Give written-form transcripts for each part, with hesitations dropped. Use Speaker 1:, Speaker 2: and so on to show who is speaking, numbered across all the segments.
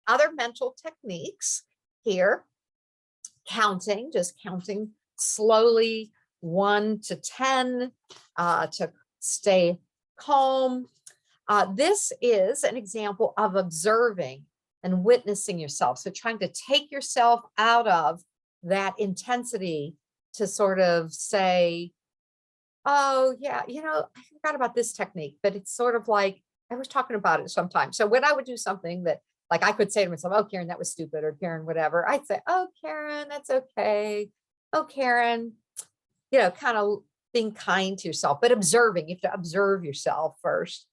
Speaker 1: other mental techniques here, counting, just counting slowly 1 to 10 to stay calm. This is an example of observing and witnessing yourself. So trying to take yourself out of that intensity to sort of say, oh yeah, I forgot about this technique, but it's sort of like, I was talking about it sometimes. So when I would do something that like I could say to myself, oh, Karen, that was stupid, or Karen, whatever, I'd say, oh, Karen, that's okay. Oh, Karen, kind of being kind to yourself, but observing. You have to observe yourself first.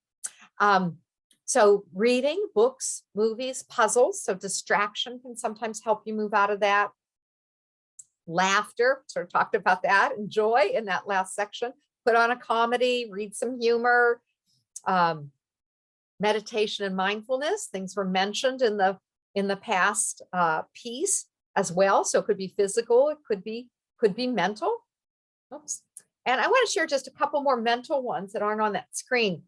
Speaker 1: So reading books, movies, puzzles. So distraction can sometimes help you move out of that. Laughter, sort of talked about that, and joy in that last section. Put on a comedy, read some humor. Meditation and mindfulness, things were mentioned in the past piece as well. So it could be physical, it could be mental. Oops. And I want to share just a couple more mental ones that aren't on that screen.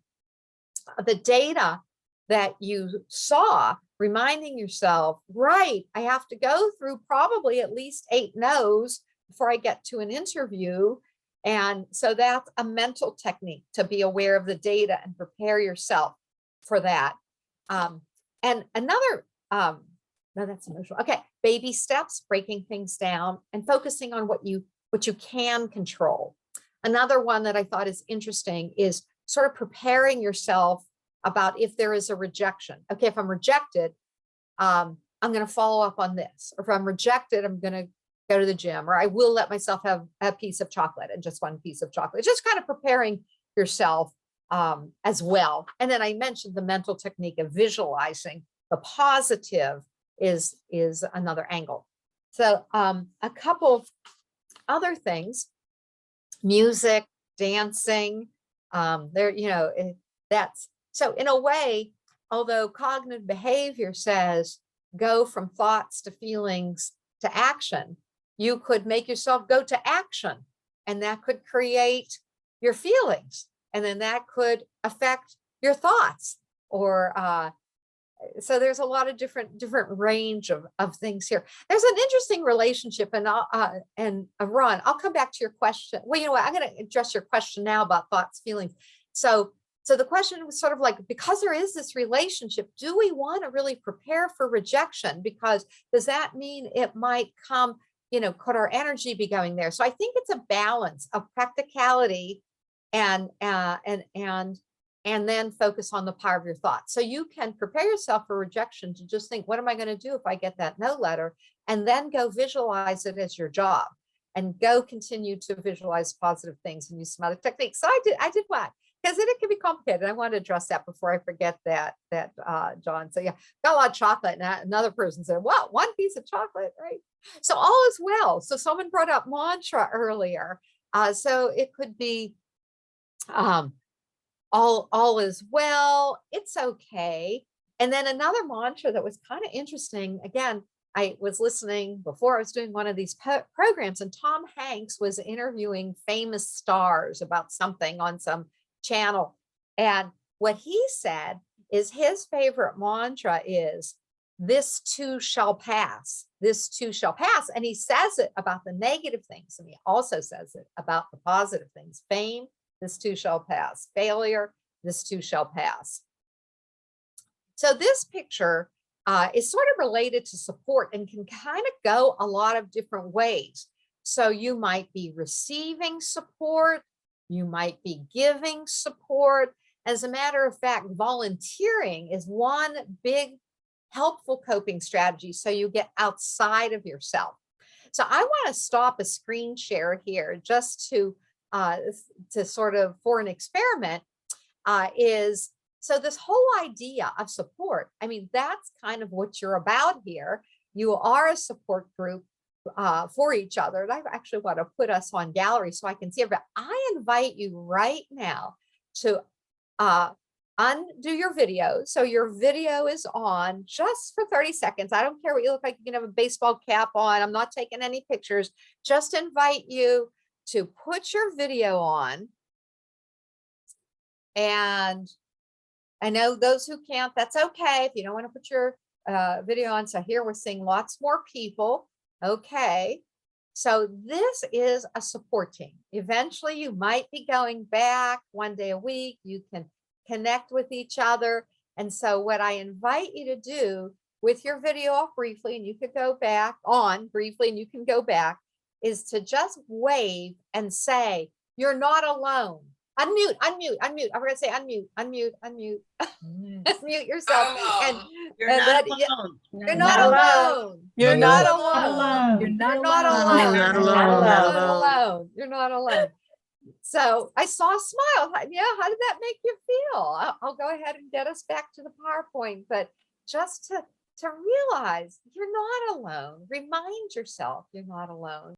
Speaker 1: The data that you saw, reminding yourself, right, I have to go through probably at least 8 no's before I get to an interview. And so that's a mental technique to be aware of the data and prepare yourself for that. And another, no, that's emotional. Okay, baby steps, breaking things down and focusing on what you can control. Another one that I thought is interesting is sort of preparing yourself about if there is a rejection. Okay, if I'm rejected, I'm going to follow up on this. Or if I'm rejected, I'm going to go to the gym, or I will let myself have a piece of chocolate, and just one piece of chocolate. Just kind of preparing yourself as well. And then I mentioned the mental technique of visualizing. The positive is another angle. So a couple of other things, music, dancing, that's, so in a way, although cognitive behavior says go from thoughts to feelings to action, you could make yourself go to action, and that could create your feelings, and then that could affect your thoughts. Or so there's a lot of different range of things here. There's an interesting relationship, and Ron, I'll come back to your question. Well, you know what, I'm going to address your question now about thoughts, feelings. So the question was sort of like, because there is this relationship, do we want to really prepare for rejection? Because does that mean it might come, could our energy be going there? So I think it's a balance of practicality and then focus on the power of your thoughts. So you can prepare yourself for rejection to just think, what am I going to do if I get that no letter? And then go visualize it as your job, and go continue to visualize positive things and use some other techniques. So I did what? Because it can be complicated. I want to address that before I forget that, John. So yeah, got a lot of chocolate. And another person said, well, one piece of chocolate, right? So all is well. So someone brought up mantra earlier. So it could be all is well, it's okay. And then another mantra that was kind of interesting, again, I was listening before I was doing one of these programs, and Tom Hanks was interviewing famous stars about something on some channel. And what he said is his favorite mantra is, this too shall pass. This too shall pass. And he says it about the negative things, and he also says it about the positive things. Fame, this too shall pass. Failure, this too shall pass. So this picture is sort of related to support and can kind of go a lot of different ways. So you might be receiving support, you might be giving support. As a matter of fact, volunteering is one big helpful coping strategy, so you get outside of yourself. So I want to stop a screen share here just to sort of, for an experiment, so this whole idea of support, I mean, that's kind of what you're about here. You are a support group for each other. And I actually want to put us on gallery so I can see everybody. I invite you right now to undo your video. So your video is on just for 30 seconds. I don't care what you look like. You can have a baseball cap on. I'm not taking any pictures. Just invite you to put your video on. And I know those who can't, that's okay. If you don't want to put your video on. So here we're seeing lots more people. Okay. So this is a support team. Eventually you might be going back one day a week. You can connect with each other. And so what I invite you to do with your video off briefly, and you could go back on briefly and you can go back, is to just wave and say, you're not alone. Unmute, unmute, unmute. I'm going to say unmute, unmute, unmute. Mute yourself. And
Speaker 2: You're not
Speaker 1: that,
Speaker 2: alone.
Speaker 1: you're not alone.
Speaker 2: You're
Speaker 1: not
Speaker 2: not
Speaker 1: alone.
Speaker 2: You're
Speaker 1: You're
Speaker 2: not
Speaker 1: not
Speaker 2: alone.
Speaker 1: alone.
Speaker 3: You're not
Speaker 1: You're
Speaker 3: alone.
Speaker 1: not alone. You're not alone. So I saw a smile. Yeah, how did that make you feel? I'll go ahead and get us back to the PowerPoint, but just to realize you're not alone. Remind yourself you're not alone.